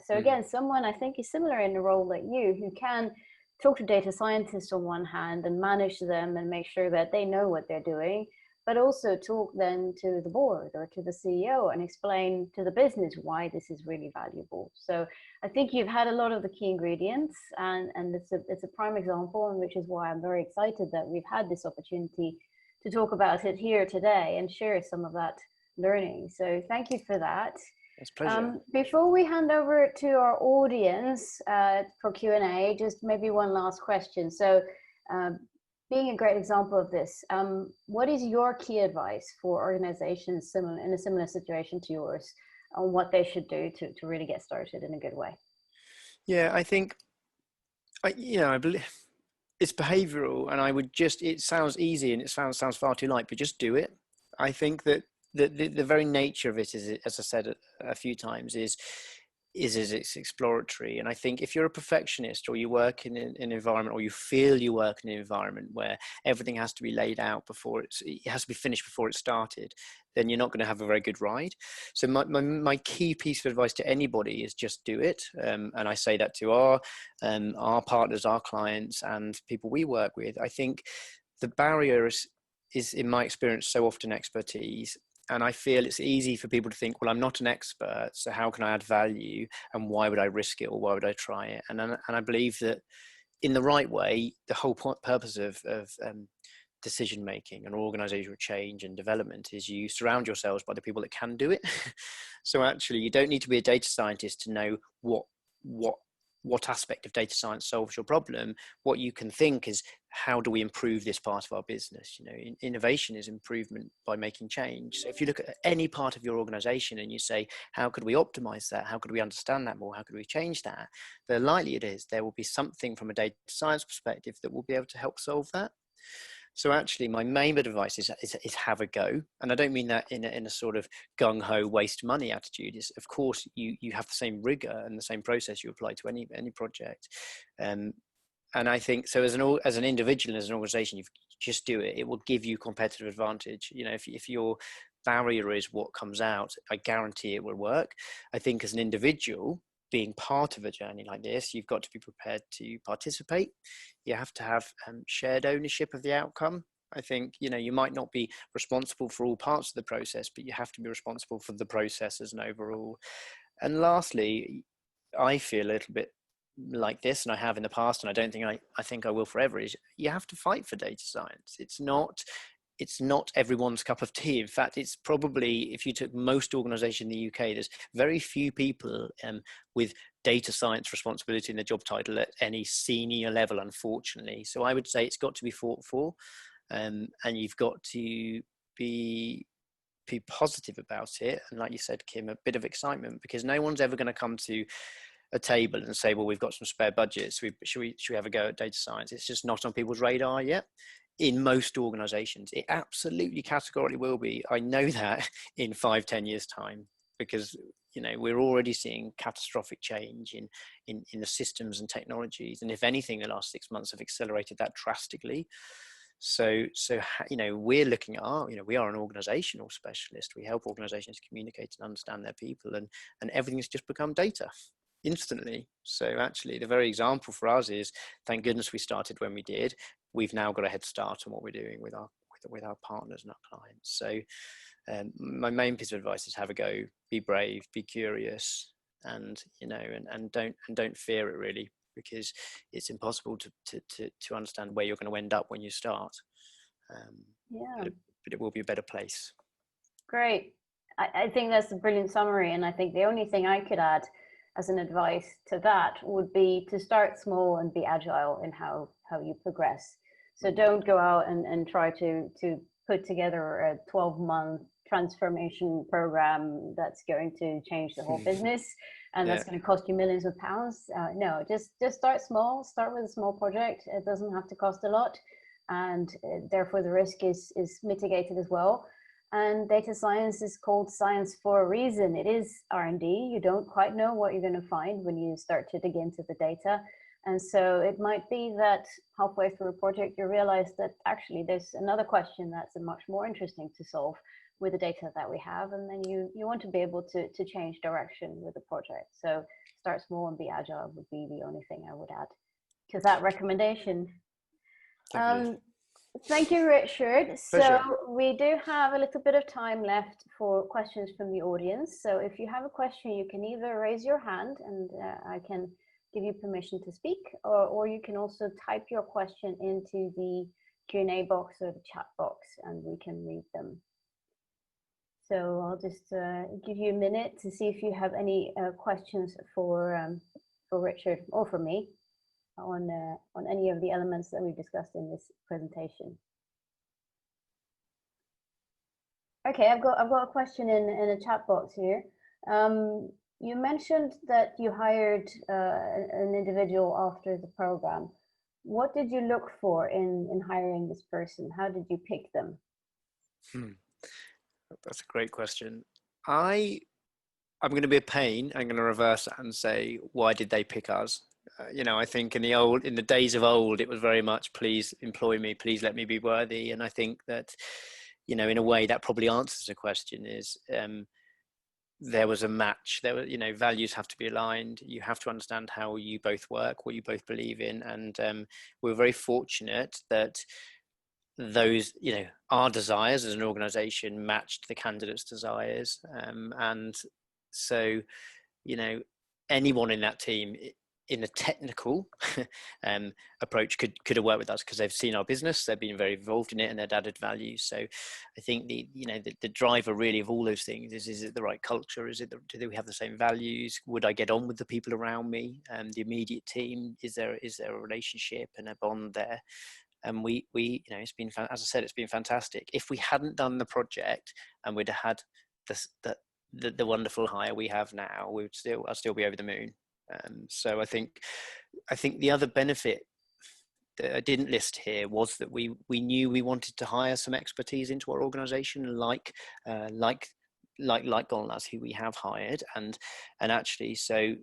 So again, someone I think is similar in the role like you, who can talk to data scientists on one hand and manage them and make sure that they know what they're doing, but also talk then to the board or to the CEO and explain to the business why this is really valuable. So I think you've had a lot of the key ingredients, and it's a prime example, and which is why I'm very excited that we've had this opportunity to talk about it here today and share some of that learning. So thank you for that. It's a pleasure. Before we hand over to our audience for Q&A, just maybe one last question. So being a great example of this, what is your key advice for organizations in a similar situation to yours on what they should do to really get started in a good way? Yeah, I think, I believe it's behavioral, and I would it sounds easy and it sounds far too light, but just do it. I think that the very nature of it is, as I said a few times, is it's exploratory. And I think if you're a perfectionist, or you work in an environment, or you feel you work in an environment where everything has to be laid out before it has to be finished before it started, then you're not going to have a very good ride. So my key piece of advice to anybody is just do it. And I say that to our partners, our clients, and people we work with. I think the barrier is in my experience so often expertise. And I feel it's easy for people to think, well, I'm not an expert, so how can I add value, and why would I risk it, or why would I try it? And I believe that in the right way, the whole purpose of decision making and organizational change and development is you surround yourselves by the people that can do it. So actually, you don't need to be a data scientist to know what aspect of data science solves your problem. What you can think is, how do we improve this part of our business? Innovation is improvement by making change. So if you look at any part of your organization and you say, how could we optimize that? How could we understand that more? How could we change that? The likely it is there will be something from a data science perspective that will be able to help solve that. So actually, my main bit of advice is have a go. And I don't mean that in a sort of gung-ho waste money attitude. Is, of course, you have the same rigor and the same process you apply to any project. And I think, so as an individual, as an organization, you just do it. It will give you competitive advantage. If your barrier is what comes out, I guarantee it will work. I think as an individual, being part of a journey like this, you've got to be prepared to participate. You have to have shared ownership of the outcome. I think, you might not be responsible for all parts of the process, but you have to be responsible for the process as an overall. And lastly, I feel a little bit like this, and I have in the past, and I don't think I think I will forever, is you have to fight for data science. It's not it's not everyone's cup of tea. In fact, it's probably, if you took most organizations in the UK, there's very few people with data science responsibility in the job title at any senior level, unfortunately. So I would say it's got to be fought for, and you've got to be positive about it. And like you said, Kim, a bit of excitement, because no one's ever going to come to a table and say, well, we've got some spare budgets. Should we have a go at data science? It's just not on people's radar yet. In most organizations, it absolutely categorically will be. I know that in 5-10 years time, because we're already seeing catastrophic change in the systems and technologies, and if anything, the last 6 months have accelerated that drastically. So we're looking at we are an organizational specialist. We help organizations communicate and understand their people, and everything's just become data instantly. So actually, the very example for us is, thank goodness we started when we did. We've now got a head start on what we're doing with our partners and our clients. So my main piece of advice is have a go, be brave, be curious, and don't fear it, really, because it's impossible to understand where you're going to end up when you start. But it will be a better place. Great. I think that's a brilliant summary, and I think the only thing I could add as an advice to that would be to start small and be agile in how you progress. So don't go out and try to put together a 12-month transformation program that's going to change the whole business, and that's going to cost you millions of pounds. No, just start small. Start with a small project. It doesn't have to cost a lot, and therefore the risk is mitigated as well. And data science is called science for a reason. It is R&D. You don't quite know what you're going to find when you start to dig into the data. And so it might be that halfway through a project, you realize that actually there's another question that's much more interesting to solve with the data that we have. And then you want to be able to change direction with the project. So start small and be agile would be the only thing I would add to that recommendation. Thank you, Richard. Pleasure. So we do have a little bit of time left for questions from the audience. So if you have a question, you can either raise your hand and I can give you permission to speak, or you can also type your question into the Q&A box or the chat box and we can read them. So I'll just give you a minute to see if you have any questions for Richard or for me on any of the elements that we've discussed in this presentation. Okay, I've got a question in a chat box here. You mentioned that you hired an individual after the program. What did you look for in hiring this person? How did you pick them? That's a great question. I'm going to be a pain. I'm going to reverse that and say, why did they pick us? I think in the days of old, it was very much, please employ me, please let me be worthy. And I think that, in a way that probably answers the question is, there was a match. There were, values have to be aligned. You have to understand how you both work, what you both believe in. And we're very fortunate that those, our desires as an organization matched the candidates' desires. And so, anyone in that team in a technical approach could have worked with us because they've seen our business, they've been very involved in it, and they'd added value. So I think the driver really of all those things is it the right culture? Do we have the same values? Would I get on with the people around me? The immediate team, is there a relationship and a bond there? And we it's been, as I said, it's been fantastic. If we hadn't done the project and we'd have had the wonderful hire we have now, I'd still be over the moon. So I think the other benefit that I didn't list here was that we knew we wanted to hire some expertise into our organization, like Golnaz, who we have hired, and actually, so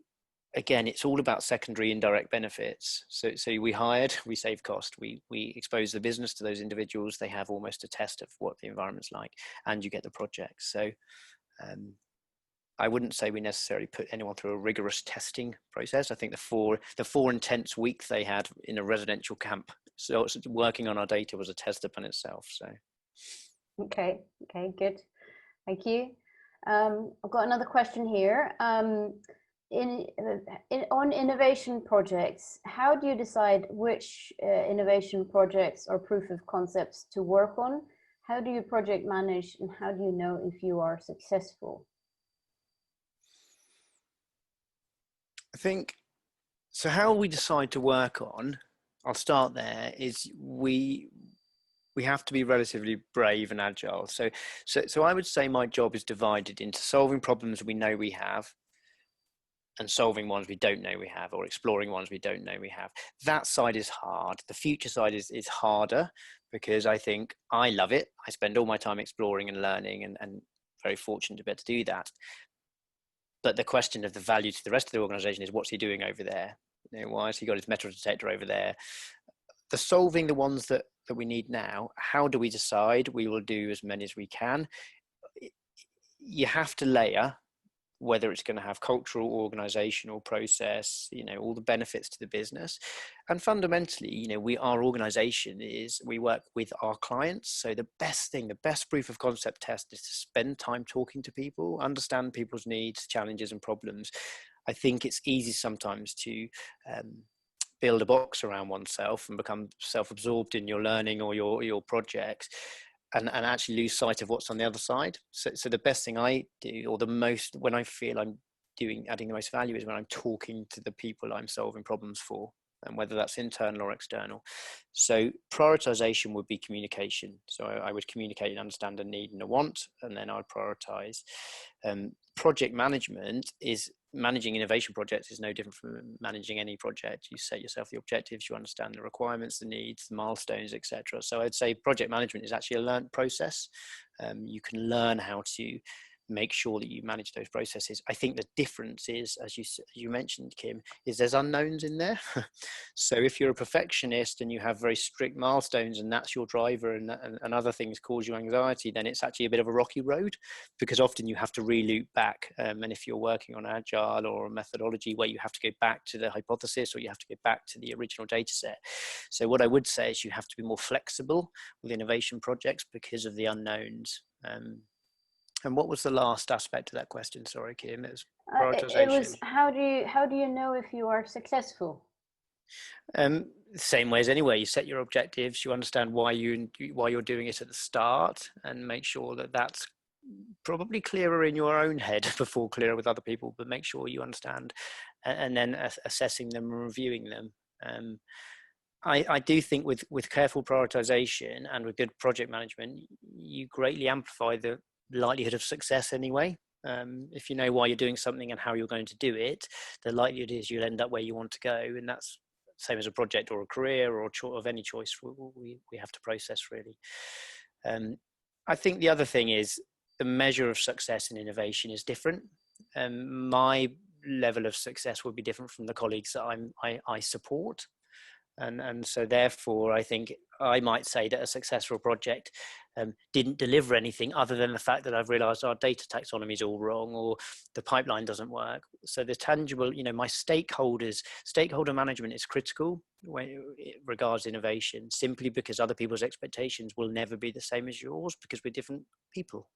again, it's all about secondary indirect benefits. So we hired, we save cost, we expose the business to those individuals, they have almost a test of what the environment's like, and you get the project. So I wouldn't say we necessarily put anyone through a rigorous testing process. I think the four intense weeks they had in a residential camp, so working on our data was a test upon itself. So okay, good, thank you. I've got another question here. On innovation projects, how do you decide which innovation projects or proof of concepts to work on, how do you project manage and how do you know if you are successful? I think, so how we decide to work on, I'll start there, is we have to be relatively brave and agile. So I would say my job is divided into solving problems we know we have and solving ones we don't know we have, or exploring ones we don't know we have. That side is hard. The future side is harder, because I think I love it. I spend all my time exploring and learning, and very fortunate to be able to do that. But the question of the value to the rest of the organization is, what's he doing over there? You know, why has he got his metal detector over there? The solving the ones that we need now, how do we decide? We will do as many as we can. You have to layer whether it's going to have cultural, organizational, process, you know, all the benefits to the business. And fundamentally, you know, our organization is, we work with our clients. So the best thing, the best proof of concept test is to spend time talking to people, understand people's needs, challenges and problems. I think it's easy sometimes to build a box around oneself and become self-absorbed in your learning or your projects, and actually lose sight of what's on the other side. So the best thing I do, or the most, when I feel I'm adding the most value, is when I'm talking to the people I'm solving problems for, and whether that's internal or external. So prioritization would be communication. So I would communicate and understand a need and a want, and then I'd prioritize. Project management is, managing innovation projects is no different from managing any project. You set yourself the objectives, you understand the requirements, the needs, the milestones, etc. So I'd say project management is actually a learned process. You can learn how to make sure that you manage those processes. I think the difference is, as you mentioned, Kim, is there's unknowns in there. So if you're a perfectionist and you have very strict milestones and that's your driver, and other things cause you anxiety, then it's actually a bit of a rocky road, because often you have to re-loop back. And if you're working on agile or a methodology where you have to go back to the hypothesis, or you have to go back to the original data set. So what I would say is you have to be more flexible with innovation projects because of the unknowns. And what was the last aspect of that question? Sorry, Kim. It was prioritization. It was, how do you know if you are successful? Same way as anywhere. You set your objectives. You understand why you're doing it at the start, and make sure that that's probably clearer in your own head before clearer with other people. But make sure you understand, and then assessing them and reviewing them. I do think with careful prioritization and with good project management, you greatly amplify the likelihood of success anyway. If you know why you're doing something and how you're going to do it, the likelihood is you'll end up where you want to go. And that's the same as a project or a career or of any choice we have to process, really. I think the other thing is the measure of success in innovation is different. My level of success will be different from the colleagues that I support. And so therefore, I think I might say that a successful project didn't deliver anything other than the fact that I've realized our data taxonomy is all wrong, or the pipeline doesn't work. So the tangible, you know, my stakeholder management is critical when it regards innovation, simply because other people's expectations will never be the same as yours, because we're different people.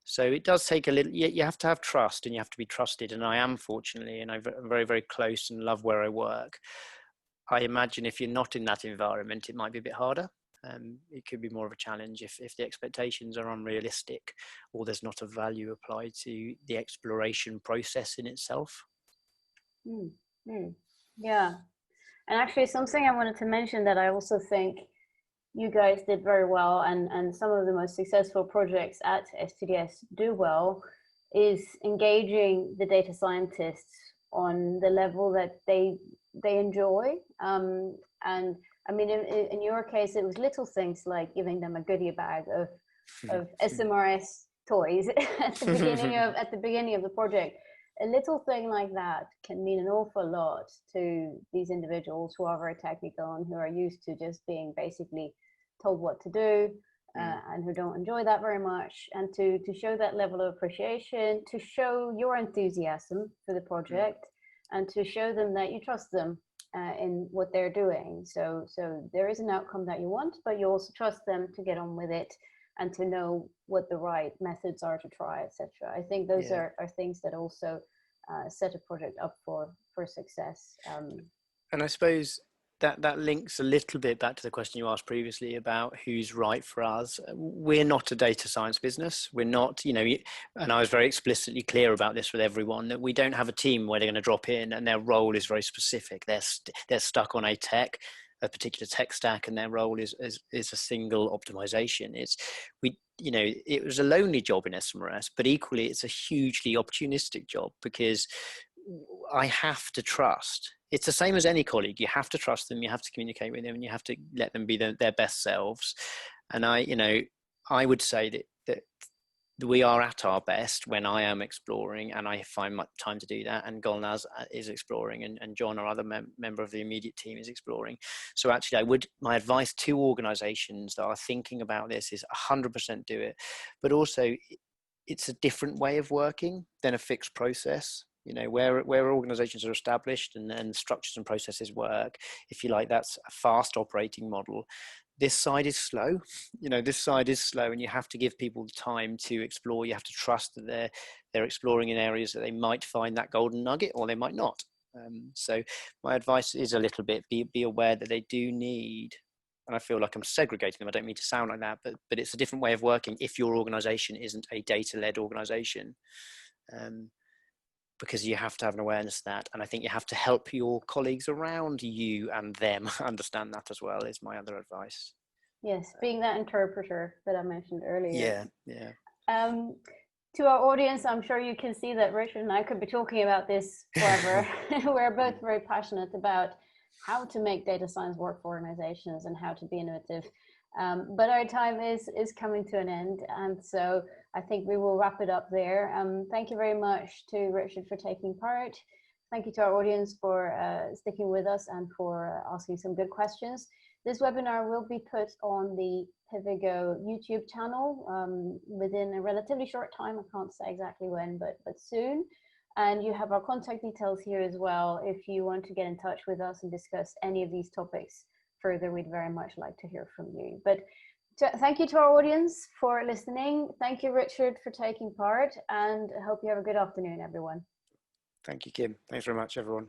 So it does take a little, you have to have trust, and you have to be trusted. And I am, fortunately, and I'm very, very close and love where I work. I imagine if you're not in that environment, it might be a bit harder. It could be more of a challenge if the expectations are unrealistic, or there's not a value applied to the exploration process in itself. Yeah. And actually, something I wanted to mention that I also think you guys did very well, and some of the most successful projects at STDS do well, is engaging the data scientists on the level that they enjoy. And I mean, in your case, it was little things like giving them a goodie bag of SMRS toys at the beginning of the project. A little thing like that can mean an awful lot to these individuals who are very technical and who are used to just being basically told what to do, and who don't enjoy that very much. And to show that level of appreciation, to show your enthusiasm for the project, and to show them that you trust them in what they're doing. So there is an outcome that you want, but you also trust them to get on with it and to know what the right methods are to try, etc. I think those are things that also set a project up for success. And I suppose that links a little bit back to the question you asked previously about who's right for us. We're not a data science business. We're not, you know, and I was very explicitly clear about this with everyone, that we don't have a team where they're going to drop in and their role is very specific. They're stuck on a particular tech stack, and their role is a single optimization. You know, it was a lonely job in SMRS, but equally it's a hugely opportunistic job, because I have to trust. It's the same as any colleague. You have to trust them. You have to communicate with them, and you have to let them be their best selves. And I would say that we are at our best when I am exploring, and I find much time to do that. And Golnaz is exploring, and John, our other member of the immediate team, is exploring. So actually, my advice to organizations that are thinking about this is 100% do it. But also, it's a different way of working than a fixed process. You know, where organizations are established and structures and processes work, if you like, that's a fast operating model. This side is slow. You know, this side is slow, and you have to give people time to explore. You have to trust that they're exploring in areas that they might find that golden nugget, or they might not. So my advice is a little bit, be aware that they do need, and I feel like I'm segregating them, I don't mean to sound like that, but it's a different way of working if your organization isn't a data-led organization. Because you have to have an awareness of that. And I think you have to help your colleagues around you and them understand that as well, is my other advice. Yes, being that interpreter that I mentioned earlier. Yeah. To our audience, I'm sure you can see that Richard and I could be talking about this forever. We're both very passionate about how to make data science work for organizations and how to be innovative. But our time is coming to an end, and so I think we will wrap it up there. Thank you very much to Richard for taking part. Thank you to our audience for sticking with us and for asking some good questions. This webinar will be put on the Pivigo YouTube channel within a relatively short time. I can't say exactly when, but soon. And you have our contact details here as well if you want to get in touch with us and discuss any of these topics further. We'd very much like to hear from you. But thank you to our audience for listening. Thank you, Richard, for taking part, and I hope you have a good afternoon, everyone. Thank you, Kim. Thanks very much, everyone.